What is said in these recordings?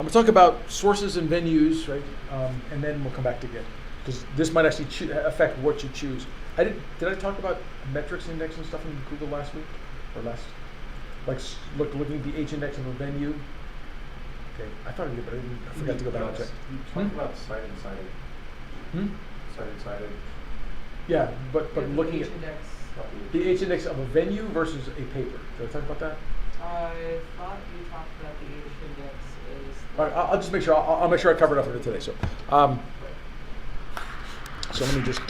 I'm going to talk about sources and venues, right? And then we'll come back to Git, because this might actually affect what you choose. Did I talk about metrics index and stuff in Google last week or like looking at the H index of a venue? Okay, I thought I did, but I forgot to go back and check. You talked about cited. Cited. Yeah, but looking at index. the H index of a venue versus a paper. Did I talk about that? I thought you talked about the H index is. All right, I'll just make sure. I'll make sure I cover enough of it today. So let me just.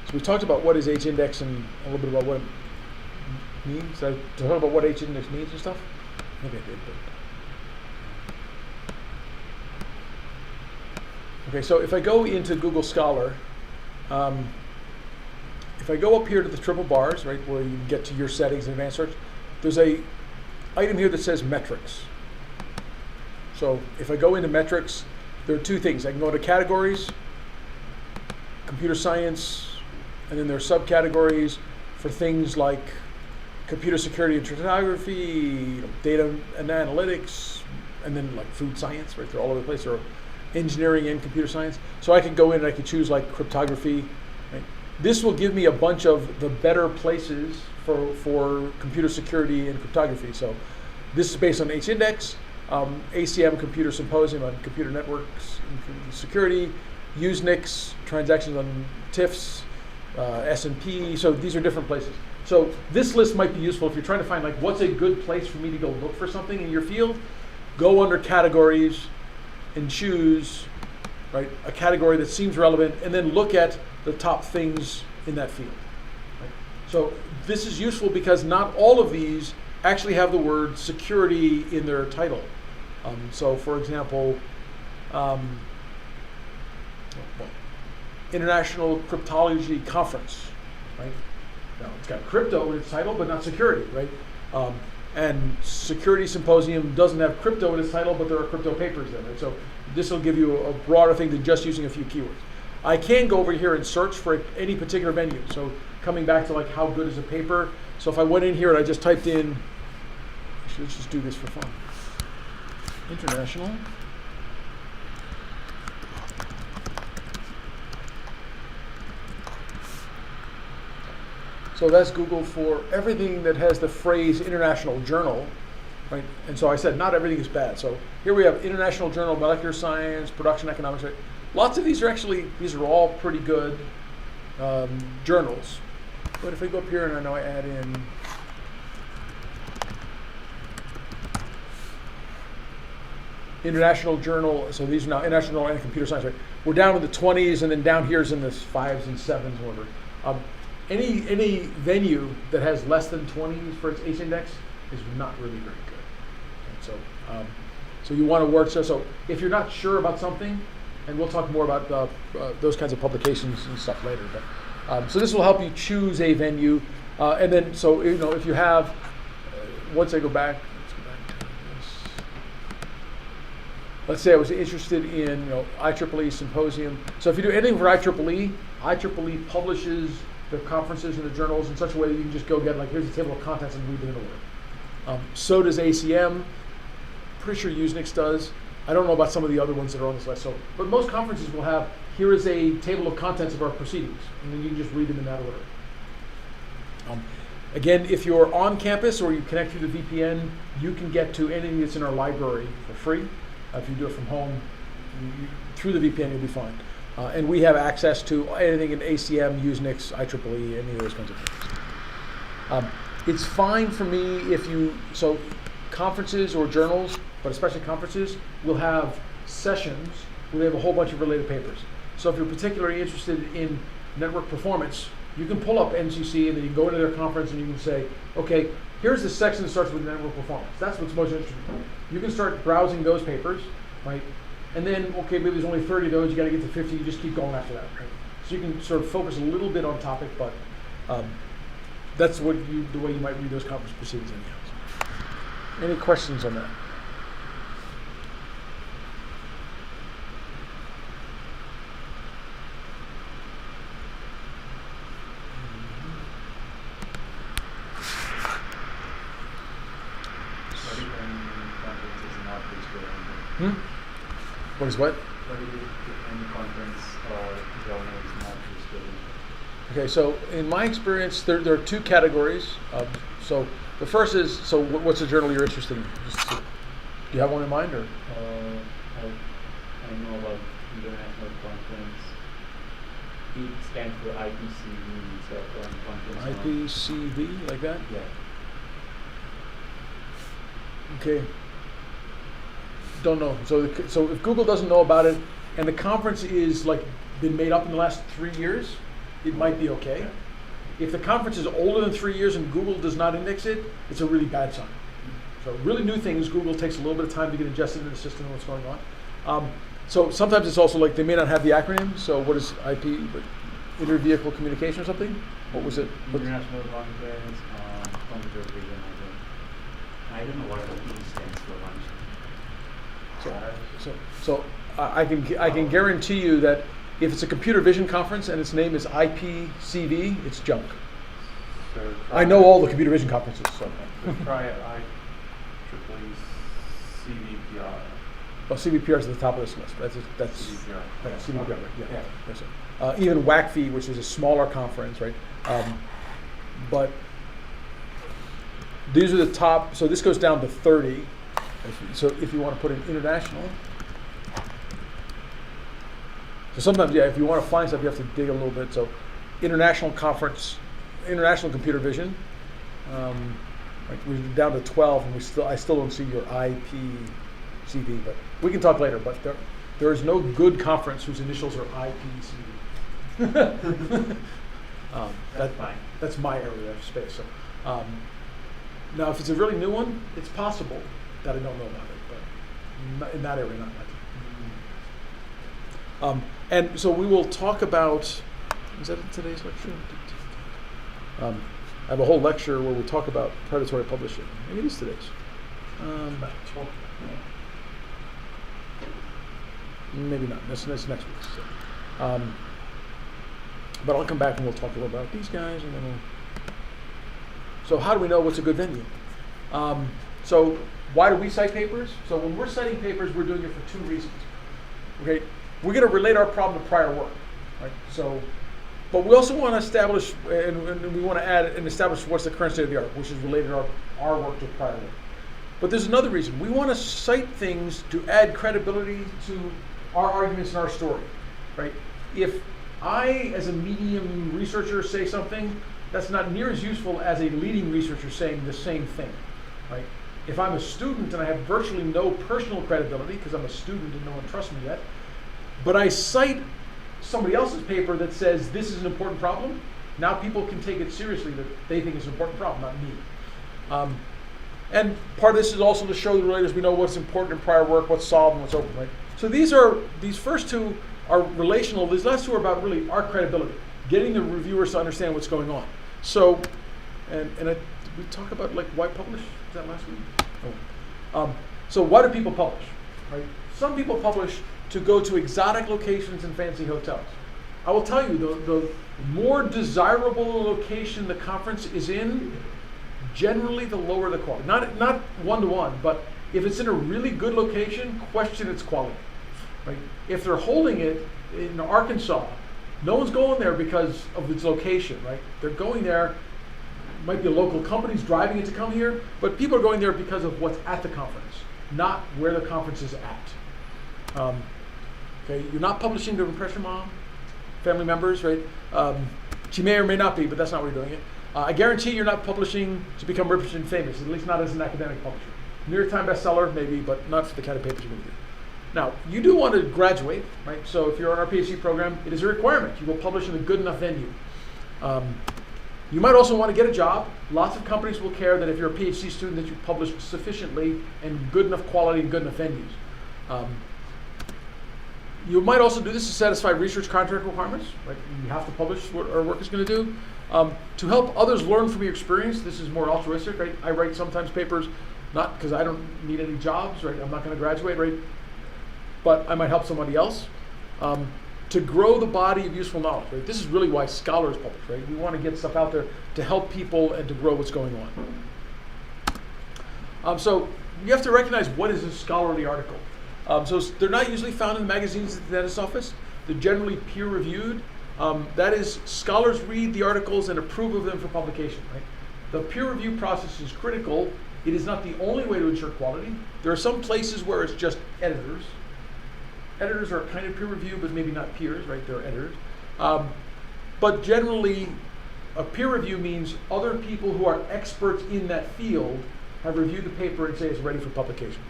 So we talked about what is H index and a little bit about what it means. Did I talk about what H index means and stuff? Maybe I did, but. Okay, so if I go into Google Scholar, if I go up here to the triple bars, right, where you get to your settings and advanced search, there's a item here that says metrics. So if I go into metrics, there are two things. I can go to categories, computer science, and then there are subcategories for things like computer security and cryptography, data and analytics, and then like food science, right? They're all over the place. Or engineering and computer science. So I could go in and I could choose like cryptography. Right? This will give me a bunch of the better places for computer security and cryptography. So this is based on H-index, ACM Computer Symposium on Computer Networks and Security, Usenix, transactions on TIFFs, S&P. So these are different places. So this list might be useful if you're trying to find like what's a good place for me to go look for something in your field. Go under categories and choose, right, a category that seems relevant, and then look at the top things in that field. Right? So this is useful because not all of these actually have the word security in their title. So for example, International Cryptology Conference, right? Now it's got crypto in its title, but not security, right? And Security Symposium doesn't have crypto in its title, but there are crypto papers in it. So this will give you a broader thing than just using a few keywords. I can go over here and search for any particular venue. So coming back to like how good is a paper. So if I went in here and I just typed in, let's just do this for fun. International. So that's Google for everything that has the phrase International Journal, right? And so I said not everything is bad. So here we have International Journal of Molecular Science, Production Economics, right? Lots of these are all pretty good journals. But if I go up here and I know I add in International Journal, so these are now International and Computer Science, right? We're down in the 20s, and then down here is in the 5s and 7s order. Any venue that has less than 20 for its H index is not really very good. Okay, so you want to work. So if you're not sure about something, and we'll talk more about those kinds of publications and stuff later. But so this will help you choose a venue, and then so if you have, once I go back, let's go back to this. Let's say I was interested in IEEE Symposium. So if you do anything for IEEE publishes the conferences and the journals in such a way that you can just go get like, here's the table of contents and read them in order. So does ACM. Pretty sure Usenix does. I don't know about some of the other ones that are on this list. But most conferences will have, here is a table of contents of our proceedings, and then you can just read them in that order. Again, if you're on campus or you connect through the VPN, you can get to anything that's in our library for free. If you do it from home, through the VPN, you'll be fine. And we have access to anything in ACM, Usenix, IEEE, any of those kinds of things. It's fine for me so conferences or journals, but especially conferences, will have sessions where they have a whole bunch of related papers. So if you're particularly interested in network performance, you can pull up NCC and then you can go into their conference and you can say, okay, here's the section that starts with network performance. That's what's most interesting. You can start browsing those papers, right? And then, okay, maybe there's only 30 of those, you gotta get to 50, you just keep going after that, right? So you can sort of focus a little bit on topic, but that's the way you might read those conference proceedings anyhow. Any questions on that? What is what? What do you any conference or journal is not useful? Okay, so in my experience, there are two categories. So the first is, so what's the journal you're interested in? Do you have one in mind, or? I know about international conference. It stands for IPCV, so conference. IPCV, like that? Yeah. Okay. Don't know. So if Google doesn't know about it, and the conference is like been made up in the last 3 years, it might be okay. If the conference is older than 3 years and Google does not index it, it's a really bad sign. So really new things, Google takes a little bit of time to get adjusted into the system and what's going on. So sometimes it's also like they may not have the acronym. So what is IP? Inter-vehicle communication or something? What was it? International conference, computer vision. I don't know what the E stands for. So I can guarantee you that if it's a computer vision conference and its name is IPCV, it's junk. So I know all the computer vision conferences. So. try IEEE CVPR. Well, CVPR is at the top of this list. That's CVPR. right, CVPR. Right, yeah. Yeah. That's it. Even WACFE, which is a smaller conference, right? But these are the top. So this goes down to 30. So if you want to put in international. So sometimes, yeah, if you want to find stuff, you have to dig a little bit. So international conference, international computer vision. Like we're down to 12, and I still don't see your IPCV, but we can talk later. But there is no good conference whose initials are IPCV. That's fine. That's my area of space. So now, if it's a really new one, it's possible that I don't know about it, but in that area, not much. And so we will talk about. Is that in today's lecture? I have a whole lecture where we talk about predatory publishing. Maybe it is today's. Maybe not. That's next week. So. But I'll come back and we'll talk a little about these guys, and then we'll. So how do we know what's a good venue? So why do we cite papers? So when we're citing papers, we're doing it for two reasons. Okay, we're going to relate our problem to prior work, right? So, but we also want to establish, and we want to add and establish what's the current state of the art, which is related our work to prior work. But there's another reason. We want to cite things to add credibility to our arguments and our story, right? If I, as a medium researcher, say something, that's not near as useful as a leading researcher saying the same thing, right? If I'm a student and I have virtually no personal credibility because I'm a student and no one trusts me yet, but I cite somebody else's paper that says this is an important problem, now people can take it seriously that they think it's an important problem, not me. And part of this is also to show the relators we know what's important in prior work, what's solved, and what's open, right? So these first two are relational. These last two are about really our credibility, getting the reviewers to understand what's going on. So, did we talk about like why publish? Was that last week? Oh. So why do people publish? Right? Some people publish to go to exotic locations and fancy hotels. I will tell you, the more desirable the location the conference is in, generally the lower the quality. Not one-to-one, but if it's in a really good location, question its quality. Right? If they're holding it in Arkansas, no one's going there because of its location, right? They're going there, might be a local company's driving it to come here, but people are going there because of what's at the conference, not where the conference is at. Okay, you're not publishing to impress your mom, family members, right? She may or may not be, but that's not where you're doing it. I guarantee you're not publishing to become rich and famous, at least not as an academic publisher. New York Times bestseller, maybe, but not for the kind of papers you're going to do. Now, you do want to graduate, right? So if you're on our PhD program, it is a requirement. You will publish in a good enough venue. You might also want to get a job. Lots of companies will care that if you're a PhD student that you've published sufficiently and good enough quality and good enough venues. You might also do this to satisfy research contract requirements, right? You have to publish what our work is going to do. To help others learn from your experience, this is more altruistic, right? I write sometimes papers, not because I don't need any jobs, right? I'm not going to graduate, right? But I might help somebody else. To grow the body of useful knowledge, right? This is really why scholars publish, right? We want to get stuff out there to help people and to grow what's going on. So you have to recognize what is a scholarly article. They're not usually found in the magazines at the dentist's office. They're generally peer reviewed. That is, scholars read the articles and approve of them for publication. Right? The peer review process is critical. It is not the only way to ensure quality. There are some places where it's just editors. Editors are kind of peer review, but maybe not peers, right? They're editors. But generally, a peer review means other people who are experts in that field have reviewed the paper and say it's ready for publication.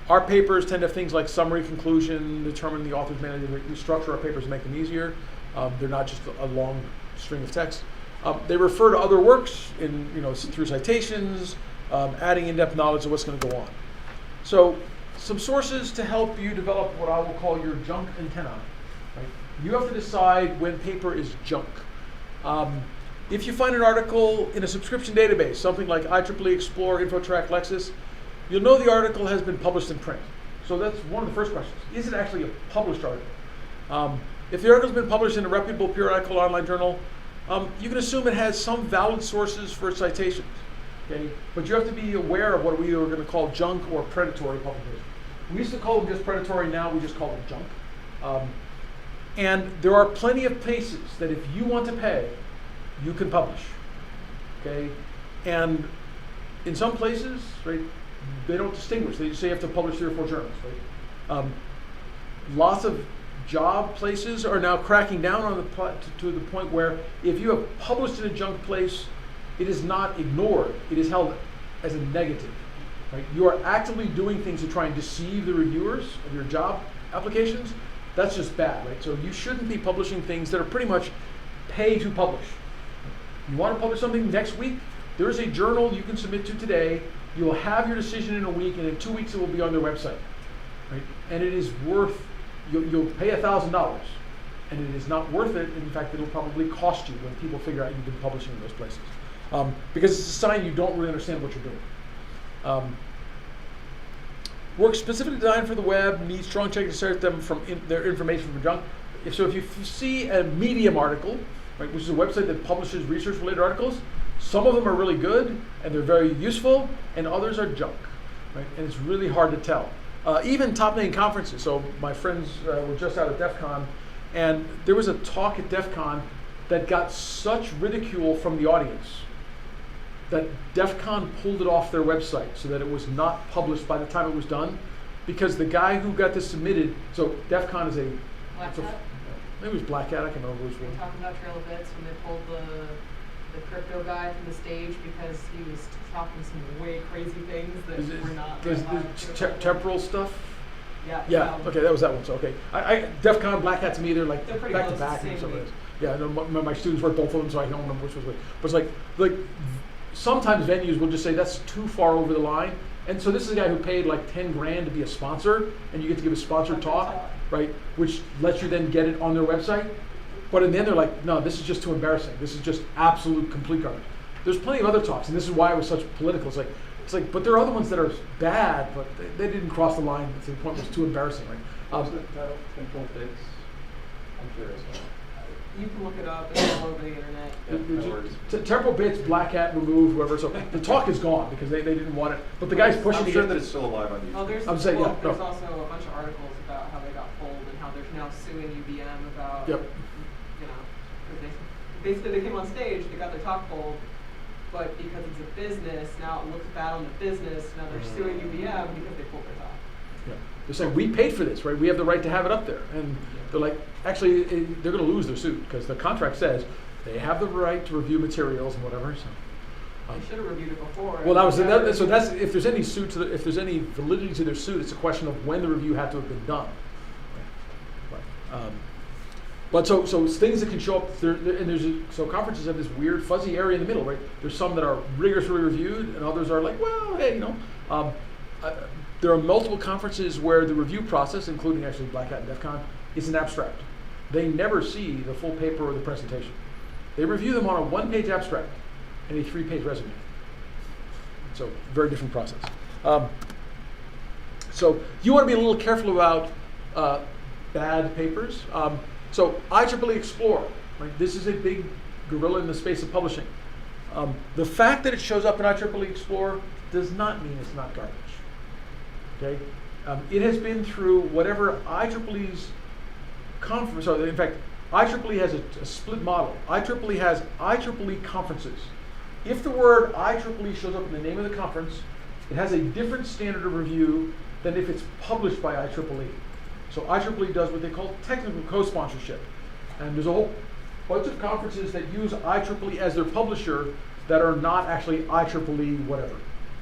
Our papers tend to have things like summary, conclusion, determine the author's manual. We structure our papers to make them easier. They're not just a long string of text. They refer to other works in, through citations, adding in-depth knowledge of what's going to go on. So, some sources to help you develop what I will call your junk antenna. Right? You have to decide when paper is junk. If you find an article in a subscription database, something like IEEE Explorer, InfoTrack, Lexis, you'll know the article has been published in print. So that's one of the first questions. Is it actually a published article? If the article's been published in a reputable periodical online journal, you can assume it has some valid sources for its citations. Okay? But you have to be aware of what we are going to call junk or predatory publication. We used to call them just predatory, now we just call them junk. And there are plenty of places that if you want to pay, you can publish. Okay? And in some places, right, they don't distinguish. They just say you have to publish 3 or 4 journals. Right? Lots of job places are now cracking down on to the point where if you have published in a junk place, it is not ignored. It is held as a negative. Right? You are actively doing things to try and deceive the reviewers of your job applications. That's just bad, right? So you shouldn't be publishing things that are pretty much pay to publish. You want to publish something next week? There is a journal you can submit to today. You will have your decision in a week, and in 2 weeks it will be on their website. Right? And it is worth, you'll pay $1,000, and it is not worth it. In fact, it'll probably cost you when people figure out you've been publishing in those places. Because it's a sign you don't really understand what you're doing. Work specifically designed for the web needs strong check to separate them from their information from junk. If you see a Medium article, right, which is a website that publishes research-related articles, some of them are really good and they're very useful, and others are junk, right? And it's really hard to tell. Even top-name conferences. So my friends were just out at DEF CON, and there was a talk at DEF CON that got such ridicule from the audience that DEF CON pulled it off their website so that it was not published by the time it was done, because the guy who got this submitted, so DEF CON is Black Hat? maybe it was Black Hat, I can't remember which We're one. talking about Trail of Bits when they pulled the crypto guy from the stage because he was talking some way crazy things that Is it, were not is allowed the to. temporal stuff? Yeah. Okay, that was that one. So okay, DEF CON, Black Hat to me, they're like They're pretty back to close, back same and some of week. this. Yeah, no, my students work both of them, so I don't remember which was which. But it's like sometimes venues will just say that's too far over the line, and so this is a guy who paid like 10 grand to be a sponsor, and you get to give a sponsored talk, right? Which lets you then get it on their website. But in the end, they're like, no, this is just too embarrassing. This is just absolute complete garbage. There's plenty of other talks, and this is why it was such political. It's like, but there are other ones that are bad, but they didn't cross the line to the point where it's too embarrassing, right? How's the title? Control Bits? I'm curious now. You can look it up, it's all over the internet. Yeah, no worries. Temporal Bits, Black Hat removed, whoever. So the talk is gone because they didn't want it. But the guy's pushing I'm to sure get- that it's still alive on YouTube. Oh, there's I'm saying, yeah, there's no. also a bunch of articles about how they got pulled and how they're now suing UVM about, Yep. because they basically they came on stage, they got their talk pulled, but because it's a business, now it looks bad on the business, now they're suing UVM because they pulled their talk. Yeah. They're saying, we paid for this, right? We have the right to have it up there. And they're like, actually, they're going to lose their suit because the contract says they have the right to review materials and whatever. So, They should have reviewed it before. well, so that's if there's any suit to if there's any validity to their suit, it's a question of when the review had to have been done. But so things that can show up there, and so conferences have this weird fuzzy area in the middle, right? There's some that are rigorously reviewed, and others are like, well, hey, there are multiple conferences where the review process, including actually Black Hat and DEF CON, is an abstract. They never see the full paper or the presentation. They review them on a 1-page abstract and a 3-page resume. So very different process. So you want to be a little careful about bad papers. So IEEE Explorer, right? This is a big gorilla in the space of publishing. The fact that it shows up in IEEE Explorer does not mean it's not garbage. Okay? It has been through whatever IEEE's conference, or in fact, IEEE has a split model. IEEE has IEEE conferences. If the word IEEE shows up in the name of the conference, it has a different standard of review than if it's published by IEEE. So IEEE does what they call technical co-sponsorship. And there's a whole bunch of conferences that use IEEE as their publisher that are not actually IEEE whatever.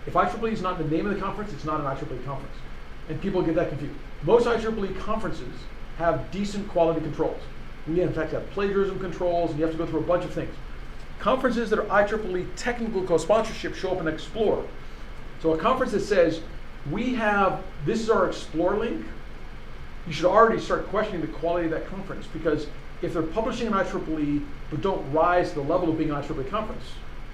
If IEEE is not in the name of the conference, it's not an IEEE conference. And people get that confused. Most IEEE conferences have decent quality controls. We in fact have plagiarism controls, and you have to go through a bunch of things. Conferences that are IEEE technical co-sponsorship show up in Explore. So a conference that says, this is our Explore link, you should already start questioning the quality of that conference, because if they're publishing an IEEE but don't rise to the level of being an IEEE conference,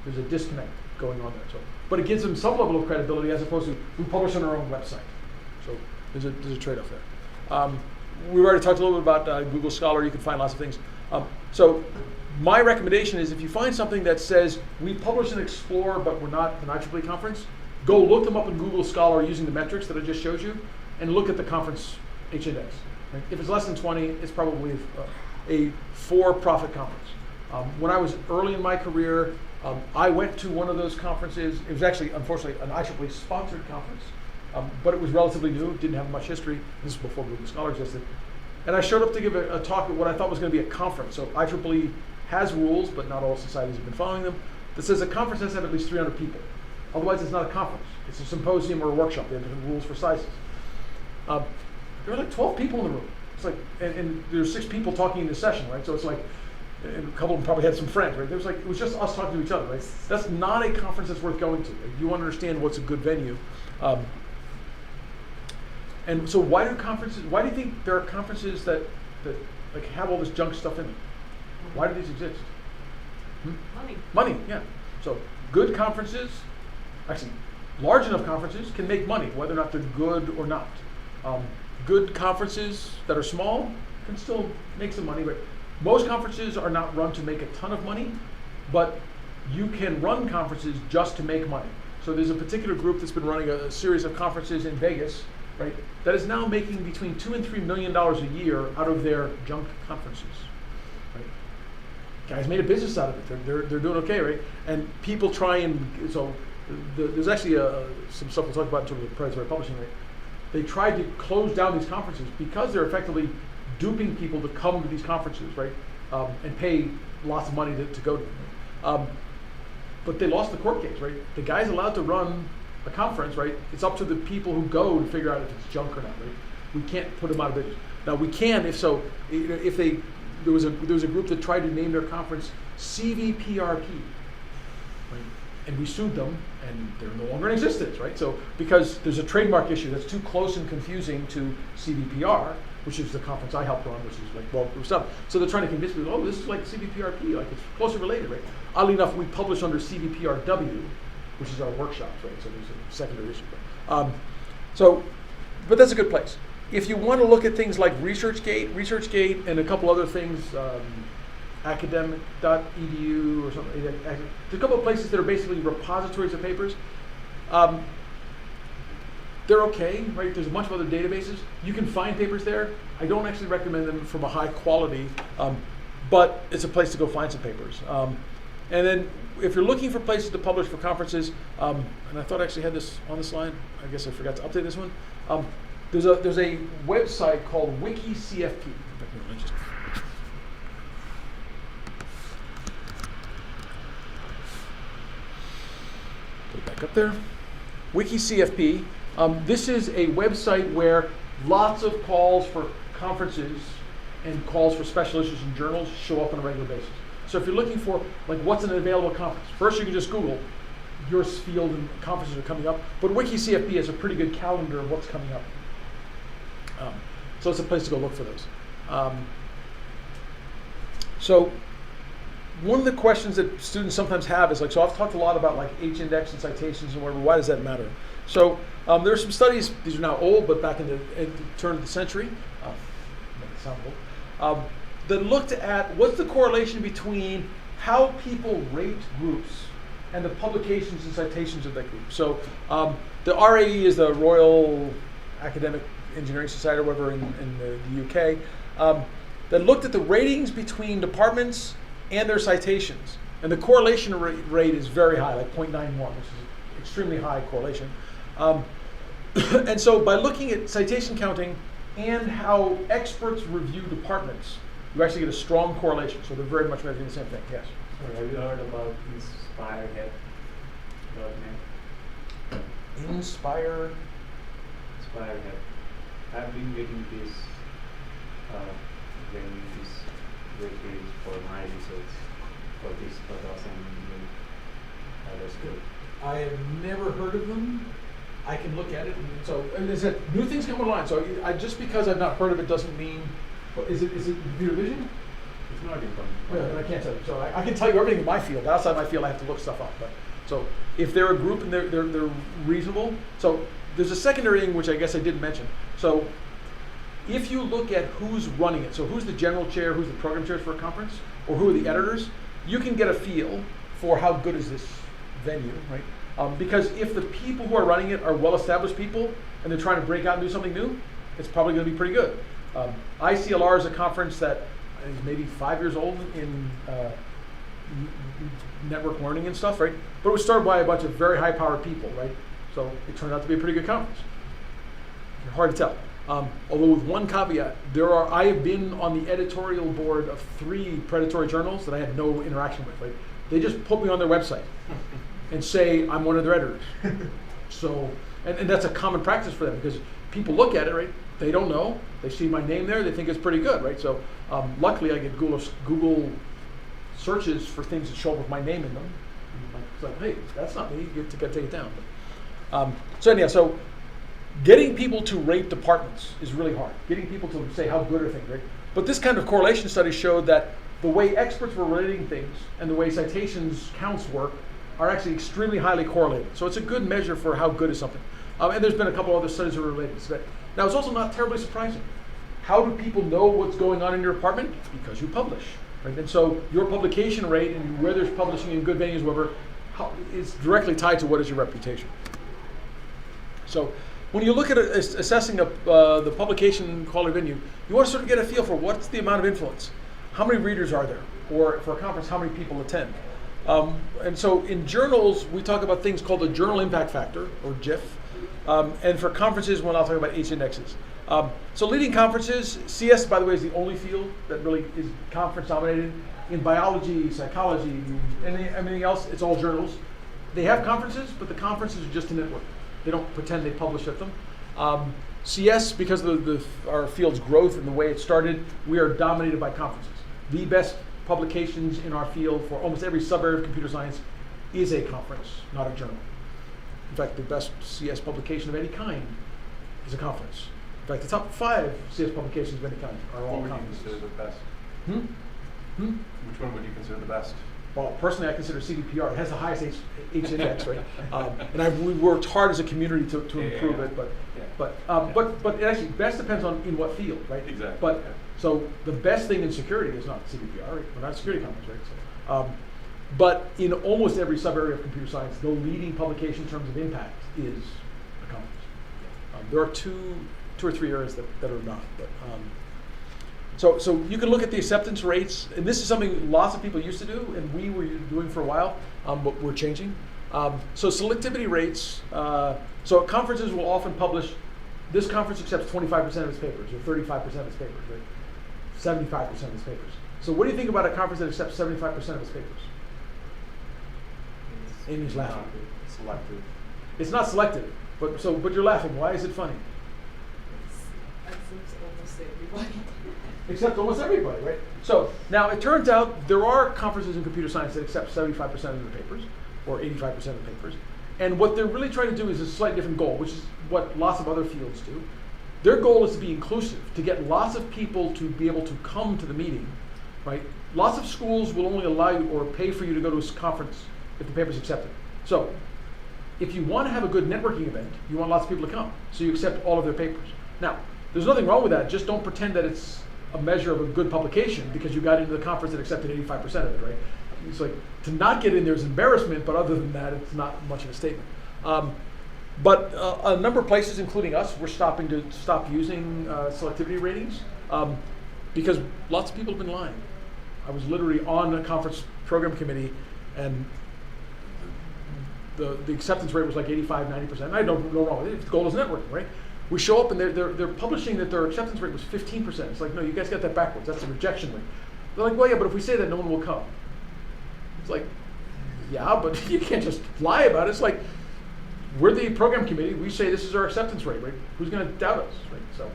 there's a disconnect going on there. So, but it gives them some level of credibility as opposed to we publish on our own website. So there's a trade-off there. We've already talked a little bit about Google Scholar. You can find lots of things. So my recommendation is if you find something that says we publish an Explore but we're not an IEEE conference, go look them up in Google Scholar using the metrics that I just showed you and look at the conference H-index. Right? If it's less than 20, it's probably a for-profit conference. When I was early in my career, I went to one of those conferences. It was actually, unfortunately, an IEEE sponsored conference, but it was relatively new, didn't have much history. This was before Google Scholar existed. And I showed up to give a talk at what I thought was going to be a conference. So IEEE has rules, but not all societies have been following them, that says a conference has to have at least 300 people. Otherwise, it's not a conference. It's a symposium or a workshop. They have different rules for sizes. There were like 12 people in the room. It's like, and there's 6 people talking in the session, right? So it's like, and a couple of them probably had some friends, right? It was just us talking to each other, right? That's not a conference that's worth going to. You want to understand what's a good venue. And so why do you think there are conferences that like have all this junk stuff in them? Why do these exist? Money, yeah. So good conferences, actually large enough conferences can make money, whether or not they're good or not. Good conferences that are small can still make some money, but most conferences are not run to make a ton of money, but you can run conferences just to make money. So there's a particular group that's been running a series of conferences in Vegas, right, that is now making between $2 and $3 million a year out of their junk conferences. Right? Guys made a business out of it. They're doing okay, right? And people try and, so there's actually some stuff we'll talk about in terms of predatory publishing, right? They tried to close down these conferences because they're effectively duping people to come to these conferences, right? And pay lots of money to go to them. But they lost the court case, right? The guy's allowed to run a conference, right? It's up to the people who go to figure out if it's junk or not, right? We can't put them out of business. Now we can, if there was a group that tried to name their conference CVPRP, right? And we sued them, and they're no longer in existence, right? So because there's a trademark issue that's too close and confusing to CVPR, which is the conference I helped run, which is like, well, stuff. So they're trying to convince me, oh, this is like CVPRP, like it's closely related, right? Oddly enough, we publish under CVPRW, which is our workshops, right? So there's a secondary issue. But that's a good place. If you want to look at things like ResearchGate and a couple other things, academic.edu or something, there's a couple of places that are basically repositories of papers. They're okay, right? There's a bunch of other databases. You can find papers there. I don't actually recommend them from a high quality, but it's a place to go find some papers. And then if you're looking for places to publish for conferences, and I thought I actually had this on the slide. I guess I forgot to update this one. There's a website called WikiCFP. Put it back up there. WikiCFP. This is a website where lots of calls for conferences and calls for special issues and journals show up on a regular basis. So if you're looking for like what's an available conference, first you can just Google your field and conferences are coming up, but WikiCFP has a pretty good calendar of what's coming up. So it's a place to go look for those. So one of the questions that students sometimes have is like, so I've talked a lot about like H-index and citations and whatever, why does that matter? So there are some studies, these are now old, but back in the turn of the century, make it sound old, that looked at what's the correlation between how people rate groups and the publications and citations of that group. So the RAE is the Royal Academic Engineering Society or whatever in the UK, that looked at the ratings between departments and their citations. And the correlation rate is very high, like 0.91, which is extremely high correlation. And so by looking at citation counting and how experts review departments, you actually get a strong correlation. So they're very much measuring the same thing, yes. So have you heard about InspireHead.net? Inspire. InspireHead. I've been getting this weightage for my research for this purpose and that's good. I have never heard of them. I can look at it. So, and is it new things come online? So, just because I've not heard of it doesn't mean. Is it computer vision? It's not income. Yeah, I can't tell you. So I can tell you everything in my field. Outside my field, I have to look stuff up. But so if they're a group and they're reasonable. So there's a secondary thing which I guess I didn't mention. So if you look at who's running it, so who's the general chair, who's the program chair for a conference, or who are the editors, you can get a feel for how good is this venue, right? Because if the people who are running it are well-established people and they're trying to break out and do something new, it's probably going to be pretty good. ICLR is a conference that is maybe 5 years old in network learning and stuff, right? But it was started by a bunch of very high-powered people, right? So it turned out to be a pretty good conference. Hard to tell. Although with one caveat, I have been on the editorial board of 3 predatory journals that I had no interaction with, right? They just put me on their website and say I'm one of their editors. So, and that's a common practice for them because people look at it, right? They don't know. They see my name there. They think it's pretty good, right? So, luckily, I get Google searches for things that show up with my name in them. It's like, hey, that's not me. You got to take it down. So anyhow, so getting people to rate departments is really hard. Getting people to say how good are things, right? But this kind of correlation study showed that the way experts were rating things and the way citations counts work are actually extremely highly correlated. So it's a good measure for how good is something. And there's been a couple other studies that are related to that. Now it's also not terribly surprising. How do people know what's going on in your department? Because you publish, right? And so your publication rate and whether it's publishing in good venues, whatever, is directly tied to what is your reputation. So when you look at assessing the publication quality venue, you want to sort of get a feel for what's the amount of influence. How many readers are there? Or for a conference, how many people attend? And so in journals, we talk about things called the journal impact factor, or JIF. And for conferences, I'll talk about H indexes. So leading conferences, CS, by the way, is the only field that really is conference dominated. In biology, psychology, and everything else, it's all journals. They have conferences, but the conferences are just a network. They don't pretend they publish at them. CS, because of our field's growth and the way it started, we are dominated by conferences. The best publications in our field for almost every sub-area of computer science is a conference, not a journal. In fact, the best CS publication of any kind is a conference. In fact, the top 5 CS publications of any kind are all conferences. What would you consider the best? Hmm? Which one would you consider the best? Well, personally, I consider CDPR. It has the highest H index, right? And we worked hard as a community to improve it, but it actually best depends on in what field, right? Exactly. But so the best thing in security is not CDPR, right? We're not a security conference, right? So, but in almost every sub-area of computer science, the leading publication in terms of impact is a conference. There are two or three areas that are not, but. So you can look at the acceptance rates, and this is something lots of people used to do, and we were doing for a while, but we're changing. So selectivity rates, so conferences will often publish, this conference accepts 25% of its papers, or 35% of its papers, right? 75% of its papers. So what do you think about a conference that accepts 75% of its papers? Amy's laughing. Selective. It's not selective, but you're laughing. Why is it funny? Accepts almost everybody. Except almost everybody, right? So now it turns out there are conferences in computer science that accept 75% of the papers, or 85% of the papers. And what they're really trying to do is a slightly different goal, which is what lots of other fields do. Their goal is to be inclusive, to get lots of people to be able to come to the meeting, right? Lots of schools will only allow you or pay for you to go to a conference if the paper's accepted. So if you want to have a good networking event, you want lots of people to come. So you accept all of their papers. Now, there's nothing wrong with that. Just don't pretend that it's a measure of a good publication because you got into the conference that accepted 85% of it, right? It's like, to not get in there is embarrassment, but other than that, it's not much of a statement. But a number of places, including us, we're stop using selectivity ratings because lots of people have been lying. I was literally on a conference program committee, and the acceptance rate was like 85, 90%. And I don't go wrong with it. It's goal is networking, right? We show up and they're publishing that their acceptance rate was 15%. It's like, no, you guys got that backwards. That's the rejection rate. They're like, well, yeah, but if we say that, no one will come. It's like, yeah, but you can't just lie about it. It's like, we're the program committee. We say this is our acceptance rate, right? Who's going to doubt us, right? So,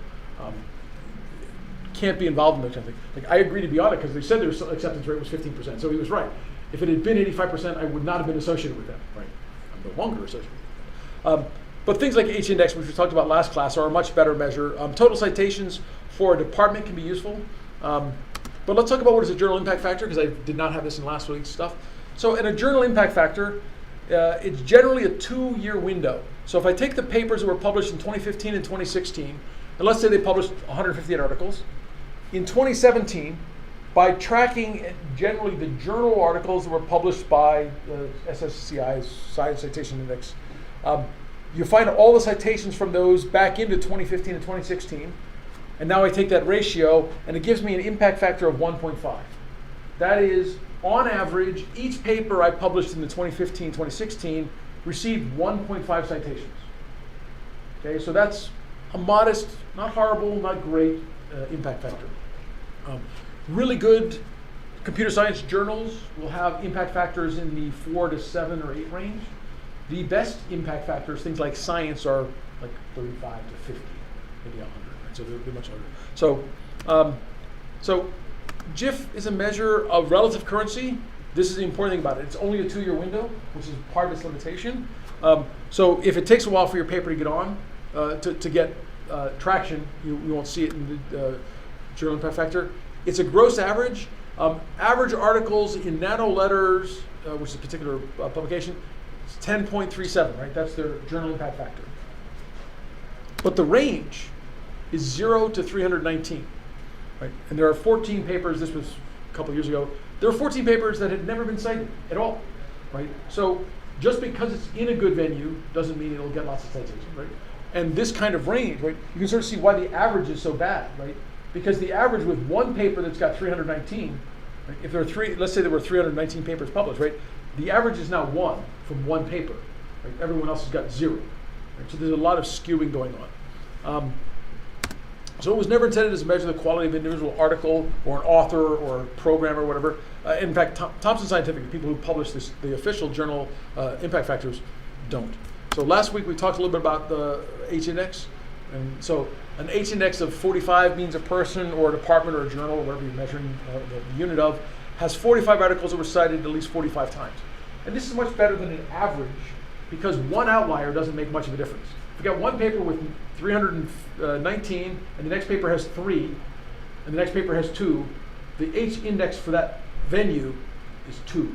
can't be involved in that kind of thing. Like, I agree to be on it because they said their acceptance rate was 15%, so he was right. If it had been 85%, I would not have been associated with them, right? I'm no longer associated with them. But things like H-index, which we talked about last class, are a much better measure. Total citations for a department can be useful. But let's talk about what is a journal impact factor, because I did not have this in last week's stuff. So in a journal impact factor, it's generally a 2-year window. So if I take the papers that were published in 2015 and 2016, and let's say they published 158 articles, in 2017, by tracking generally the journal articles that were published by SSCI's Science Citation Index, you find all the citations from those back into 2015 and 2016, and now I take that ratio, and it gives me an impact factor of 1.5. That is, on average, each paper I published in the 2015-2016 received 1.5 citations. Okay, so that's a modest, not horrible, not great impact factor. Really good computer science journals will have impact factors in the 4 to 7 or 8 range. The best impact factors, things like science, are like 35 to 50, maybe 100. Right? So they're much harder. So GIF is a measure of relative currency. This is the important thing about it. It's only a 2-year window, which is part of its limitation. So if it takes a while for your paper to get on, to get traction, you won't see it in the journal impact factor. It's a gross average. Average articles in nano letters, which is a particular publication, it's 10.37, right? That's their journal impact factor. But the range is 0 to 319, right? And there are 14 papers, this was a couple years ago, there are 14 papers that had never been cited at all, right? So just because it's in a good venue doesn't mean it'll get lots of citations, right? And this kind of range, right, you can sort of see why the average is so bad, right? Because the average with one paper that's got 319, right, if there are let's say there were 319 papers published, right? The average is now 1 from one paper, right? Everyone else has got 0, right? So there's a lot of skewing going on. So it was never intended as a measure of the quality of an individual article or an author or a program or whatever. In fact, Thomson Scientific, the people who publish this, the official journal impact factors, don't. So last week we talked a little bit about the H-index. And so an H-index of 45 means a person or a department or a journal, or whatever you're measuring the unit of, has 45 articles that were cited at least 45 times. And this is much better than an average because one outlier doesn't make much of a difference. If you got one paper with 319 and the next paper has 3 and the next paper has 2, the H-index for that venue is 2,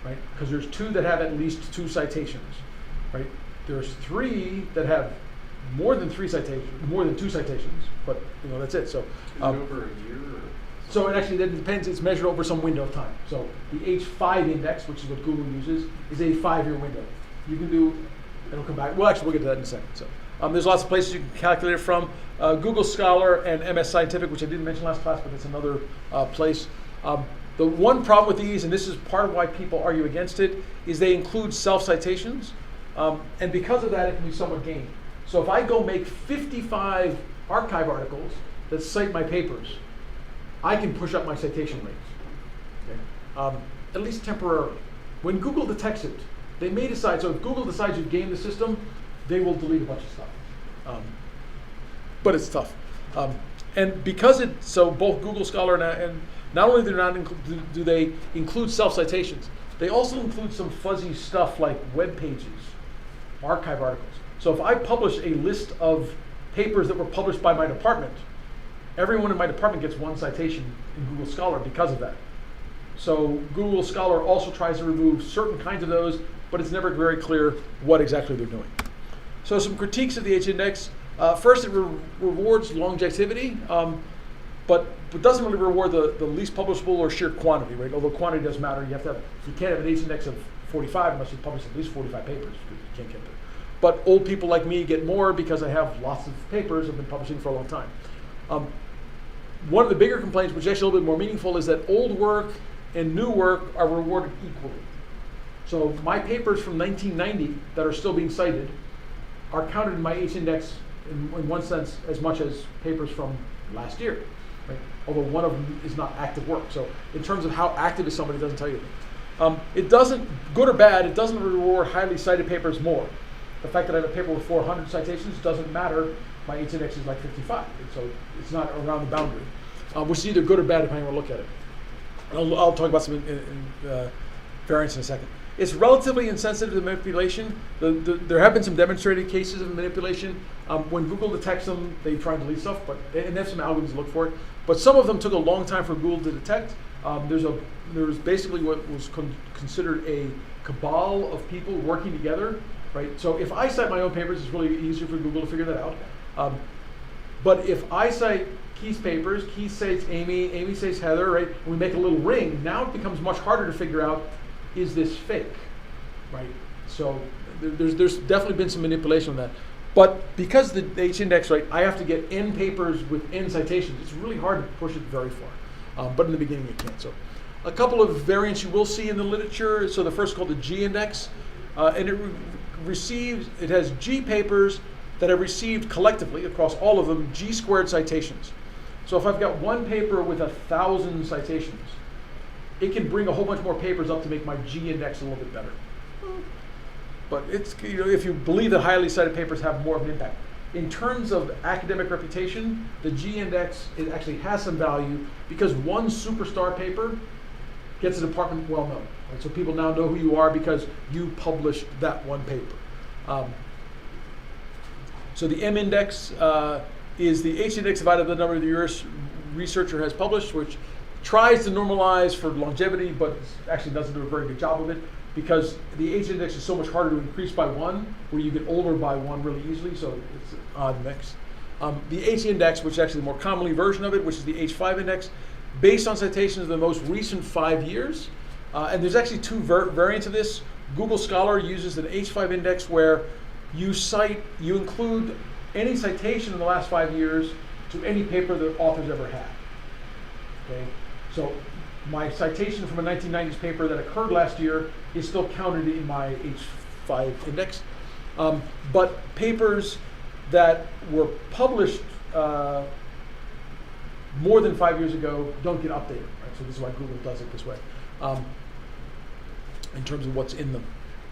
right? Because there's 2 that have at least 2 citations, right? There's 3 that have more than 3 citations, more than 2 citations, but that's it. So Is it over a year? Or? So it actually that depends. It's measured over some window of time. So the H5 index, which is what Google uses, is a 5-year window. You can do, it'll come back. Well, actually, we'll get to that in a second. So there's lots of places you can calculate it from. Google Scholar and MS Scientific, which I didn't mention last class, but it's another place. The one problem with these, and this is part of why people argue against it, is they include self-citations. And because of that, it can be somewhat game. So if I go make 55 archive articles that cite my papers, I can push up my citation rates, okay? At least temporarily. When Google detects it, they may decide, so if Google decides you've gamed the system, they will delete a bunch of stuff. But it's tough. And because so both Google Scholar and not only do they include self-citations, they also include some fuzzy stuff like web pages, archive articles. So if I publish a list of papers that were published by my department, everyone in my department gets 1 citation in Google Scholar because of that. So Google Scholar also tries to remove certain kinds of those, but it's never very clear what exactly they're doing. So some critiques of the H-index. First, it rewards longevity, but doesn't really reward the least publishable or sheer quantity, right? Although quantity does matter. You can't have an H-index of 45 unless you publish at least 45 papers, because you can't get there. but old people like me get more because I have lots of papers I've been publishing for a long time. One of the bigger complaints, which is actually a little bit more meaningful, is that old work and new work are rewarded equally. So my papers from 1990 that are still being cited are counted in my H-index in one sense as much as papers from last year, right? Although one of them is not active work. So in terms of how active is somebody, it doesn't tell you. It doesn't, good or bad, it doesn't reward highly cited papers more. The fact that I have a paper with 400 citations doesn't matter. My H-index is like 55, so it's not around the boundary, which is either good or bad depending on how you look at it. I'll talk about some variance in a second. It's relatively insensitive to manipulation. There have been some demonstrated cases of manipulation. When Google detects them, they try and delete stuff, and they have some algorithms to look for it. But some of them took a long time for Google to detect. There's basically what was considered a cabal of people working together, right? So if I cite my own papers, it's really easier for Google to figure that out. But if I cite Keith's papers, Keith cites Amy, Amy cites Heather, right? And we make a little ring. Now it becomes much harder to figure out, is this fake, right? So there's definitely been some manipulation on that. But because the H-index, right, I have to get N papers with N citations. It's really hard to push it very far. But in the beginning you can't. So a couple of variants you will see in the literature. So the first is called the G-index. And it has G papers that have received collectively across all of them G squared citations. So if I've got one paper with 1,000 citations, it can bring a whole bunch more papers up to make my G index a little bit better. But it's, if you believe that highly cited papers have more of an impact. In terms of academic reputation, the G index, it actually has some value because one superstar paper gets a department well known. Right? So people now know who you are because you published that one paper. So the M index is the H index divided by the number of the researcher has published, which tries to normalize for longevity, but actually doesn't do a very good job of it because the H index is so much harder to increase by one, where you get older by one really easily, so it's an odd mix. The H index, which is actually the more commonly version of it, which is the H5 index, based on citations of the most recent 5 years. And there's actually two variants of this. Google Scholar uses an H5 index where you include any citation in the last 5 years to any paper the author's ever had. Okay? So my citation from a 1990s paper that occurred last year is still counted in my H5 index. But papers that were published more than 5 years ago don't get updated. Right? So this is why Google does it this way in terms of what's in them.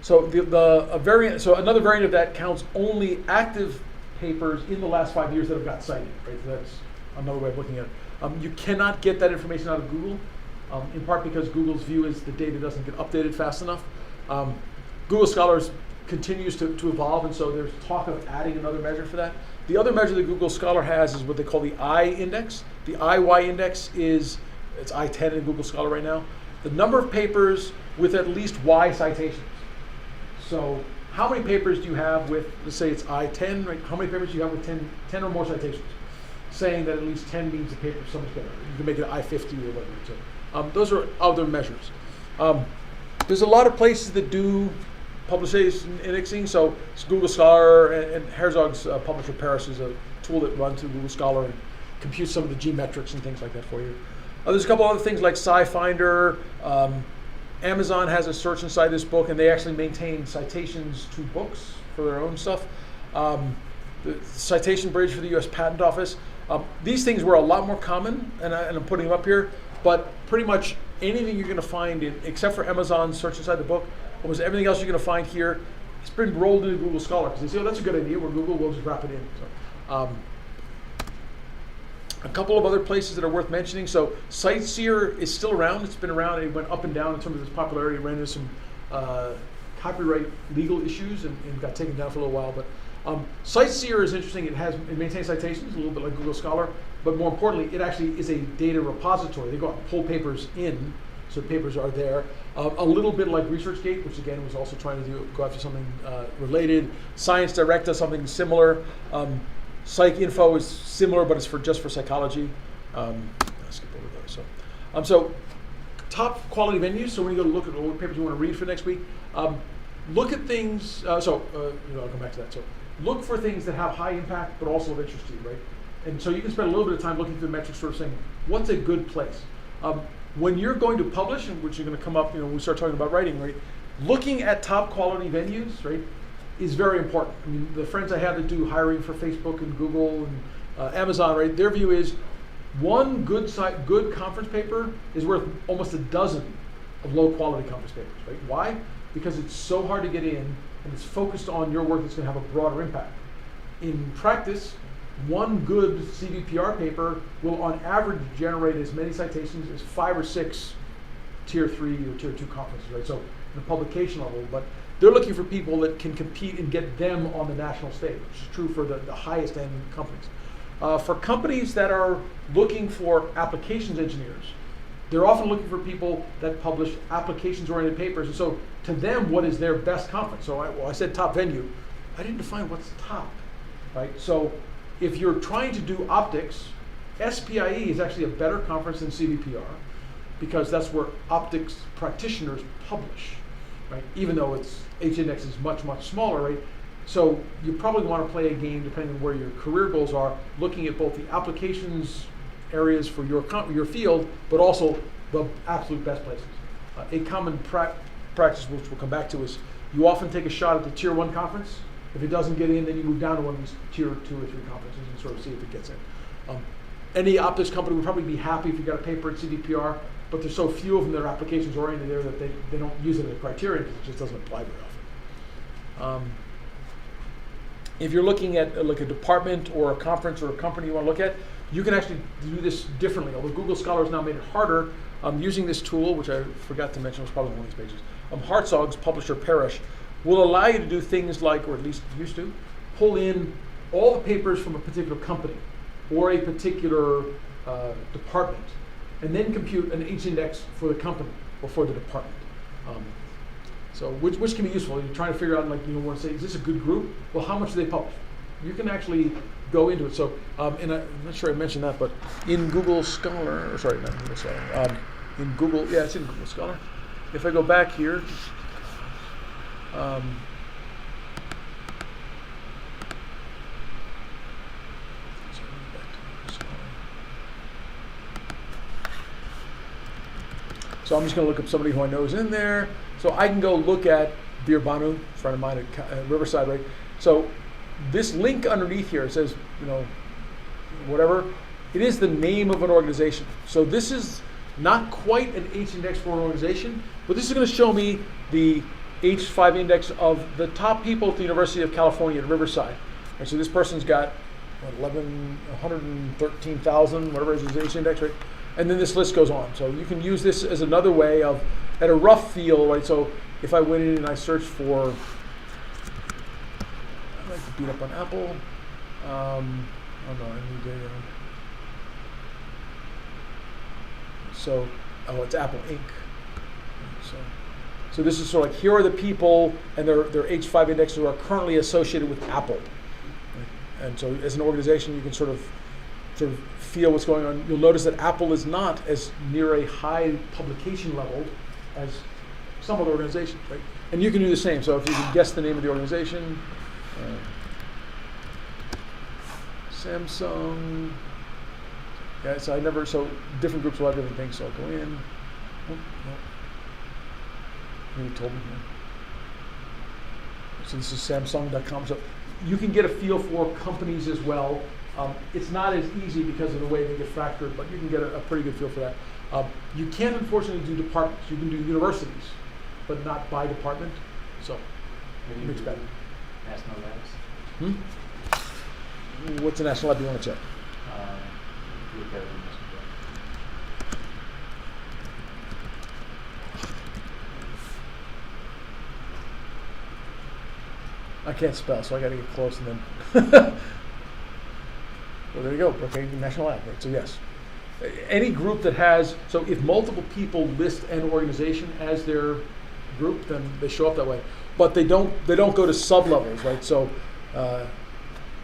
So another variant of that counts only active papers in the last 5 years that have got cited. Right? So that's another way of looking at it. You cannot get that information out of Google, in part because Google's view is the data doesn't get updated fast enough. Google Scholars continues to evolve, and so there's talk of adding another measure for that. The other measure that Google Scholar has is what they call the I index. The IY index it's I10 in Google Scholar right now. The number of papers with at least Y citations. So how many papers do you have with, let's say it's I10, right? How many papers do you have with 10 or more citations? Saying that at least 10 means the paper is so much better. You can make it I50 or whatever. So those are other measures. There's a lot of places that do publication indexing. So it's Google Scholar and Herzog's Publisher Paris is a tool that runs through Google Scholar and computes some of the G metrics and things like that for you. There's a couple other things like SciFinder. Amazon has a search inside this book, and they actually maintain citations to books for their own stuff. The citation bridge for the U.S. Patent Office. These things were a lot more common, and I'm putting them up here, but pretty much anything you're going to find, except for Amazon's search inside the book, almost everything else you're going to find here, it's been rolled into Google Scholar, because they say, oh, that's a good idea, we're Google, we'll just wrap it in. So, a couple of other places that are worth mentioning. So CiteSeer is still around. It's been around. It went up and down in terms of its popularity. It ran into some copyright legal issues and got taken down for a little while. But CiteSeer is interesting. It maintains citations, a little bit like Google Scholar. But more importantly, it actually is a data repository. They go out and pull papers in, so papers are there. A little bit like ResearchGate, which again was also trying to go after something related. ScienceDirect does something similar. PsycInfo is similar, but it's just for psychology. I'll skip over those. So top quality venues. So when you go to look at what papers you want to read for next week, look at things, I'll come back to that. So look for things that have high impact, but also of interest to you, right? And so you can spend a little bit of time looking through the metrics, sort of saying, what's a good place? When you're going to publish, and which is going to come up, when we start talking about writing, right? Looking at top quality venues, right, is very important. I mean, the friends I have that do hiring for Facebook and Google and Amazon, right, their view is one good conference paper is worth almost a dozen of low quality conference papers, right? Why? Because it's so hard to get in and it's focused on your work that's going to have a broader impact. In practice, one good CVPR paper will on average generate as many citations as 5 or 6 tier 3 or tier 2 conferences, right? So in the publication level, but they're looking for people that can compete and get them on the national stage, which is true for the highest end companies. For companies that are looking for applications engineers, they're often looking for people that publish applications-oriented papers. And so to them, what is their best conference? So I said top venue. I didn't define what's top, right? So if you're trying to do optics, SPIE is actually a better conference than CVPR because that's where optics practitioners publish, right? Even though its H-index is much, much smaller, right? So you probably want to play a game, depending on where your career goals are, looking at both the applications areas for your field, but also the absolute best places. A common practice, which we'll come back to, is you often take a shot at the tier 1 conference. If it doesn't get in, then you move down to one of these tier 2 or 3 conferences and sort of see if it gets in. Any optics company would probably be happy if you got a paper at CVPR, but there's so few of them that are applications oriented there that they don't use it as a criterion because it just doesn't apply very often. If you're looking at like a department or a conference or a company you want to look at, you can actually do this differently. Although Google Scholar has now made it harder, using this tool, which I forgot to mention, was probably one of these pages. Hartzog's Publisher Parish will allow you to do things like, or at least used to, pull in all the papers from a particular company or a particular department, and then compute an H-index for the company or for the department. So which can be useful. You're trying to figure out, like, want to say, is this a good group? Well, how much do they publish? You can actually go into it. So, and I'm not sure I mentioned that, but in Google Scholar, sorry, not Google Scholar, in Google, yeah, it's in Google Scholar. If I go back here, so I'm just going to look up somebody who I know is in there. So I can go look at Bir Banu, a friend of mine at Riverside, right? So this link underneath here, it says, whatever. It is the name of an organization. So this is not quite an H-index for an organization, but this is going to show me the H5 index of the top people at the University of California at Riverside. And so this person's got 113,000, whatever is his H-index, right? And then this list goes on. So you can use this as another way of, at a rough feel, right? So if I went in and I searched for, I like to beat up on Apple. Oh no, I need to. It's Apple Inc. So this is sort of like, here are the people and their H5 index who are currently associated with Apple. Right? And so as an organization, you can sort of feel what's going on. You'll notice that Apple is not as near a high publication level as some other organizations, right? And you can do the same. So if you can guess the name of the organization, Samsung. Yeah, so different groups will have different things. So I'll go in. Oh, no. You told me here. So this is Samsung.com. So you can get a feel for companies as well. It's not as easy because of the way they get factored, but you can get a pretty good feel for that. You can't, unfortunately, do departments. You can do universities, but not by department. So, mixed bag. National labs. What's the national lab you want to check? I can't spell, so I got to get close and then. Well, there you go. Okay, national lab. Right. So yes, any group that has. So if multiple people list an organization as their group, then they show up that way. But they don't go to sub-levels, right? So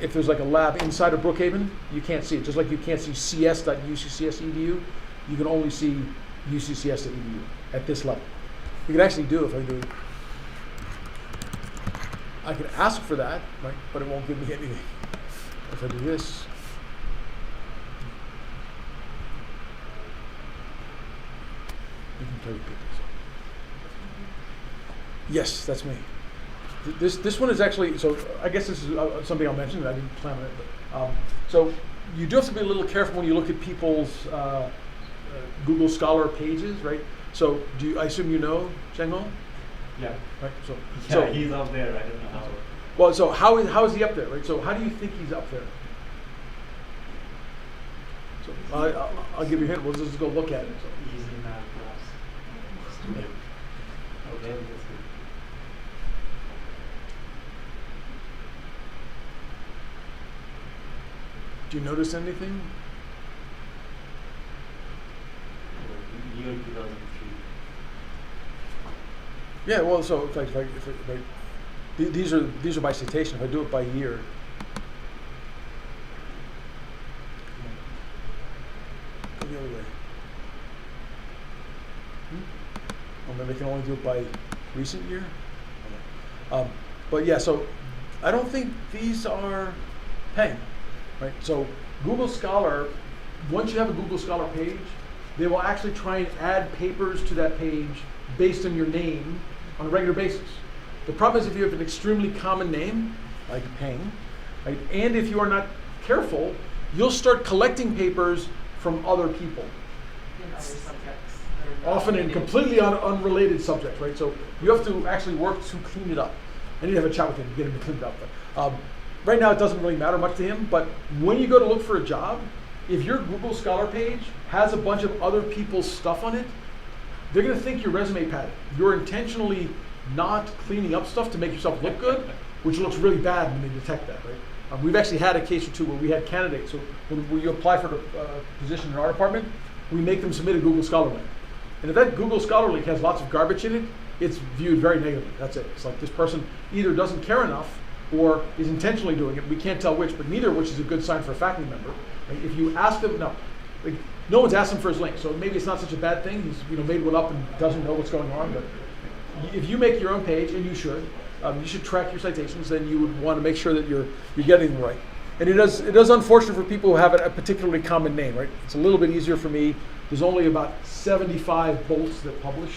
if there's like a lab inside of Brookhaven, you can't see it. Just like you can't see cs.uccs.edu, you can only see uccs.edu at this level. You can actually do, if I do I can ask for that, right? But it won't give me anything. If I do this, you can play with people. Yes, that's me. This one is actually, so I guess this is something I'll mention. I didn't plan on it, but so you do have to be a little careful when you look at people's Google Scholar pages, right? So I assume you know Cheng Hong? Yeah. Right. Yeah, he's up there. I don't know how. Well, so how is he up there, right? So how do you think he's up there? So I'll give you a hint. We'll just go look at it. So. He's in that class. Student. Okay, that's good. Do you notice anything? Year 2003. Yeah. Well, so these are by citation. If I do it by year. Go the other way. Or maybe I can only do it by recent year. But yeah, so I don't think these are paying, right? So Google Scholar, once you have a Google Scholar page, they will actually try and add papers to that page based on your name on a regular basis. The problem is if you have an extremely common name, like Peng, right, and if you are not careful, you'll start collecting papers from other people. In other subjects. that are Often in related. completely unrelated subjects, right? So you have to actually work to clean it up. I need to have a chat with him to get him to clean it up. But right now it doesn't really matter much to him, but when you go to look for a job, if your Google Scholar page has a bunch of other people's stuff on it, they're going to think your resume padded. You're intentionally not cleaning up stuff to make yourself look good, which looks really bad when they detect that, right? We've actually had a case or two where we had candidates, so when you apply for the position in our department, we make them submit a Google Scholar link. And if that Google Scholar link has lots of garbage in it, it's viewed very negatively. That's it. It's like this person either doesn't care enough or is intentionally doing it. We can't tell which, but neither of which is a good sign for a faculty member. Like if you ask them, no one's asked him for his link, so maybe it's not such a bad thing. He's made one up and doesn't know what's going on. But if you make your own page, and you should track your citations. Then you would want to make sure that you're getting them right. And it is unfortunate for people who have a particularly common name, right? It's a little bit easier for me. There's only about 75 bolts that publish,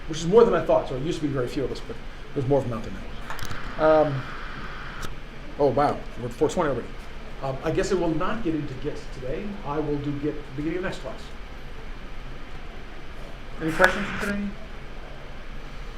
which is more than I thought. So it used to be very few of us, but there's more of them out there now. Oh wow, we're at 4:20 already. I guess I will not get into Git today. I will do Git at the beginning of next class. Any questions for today?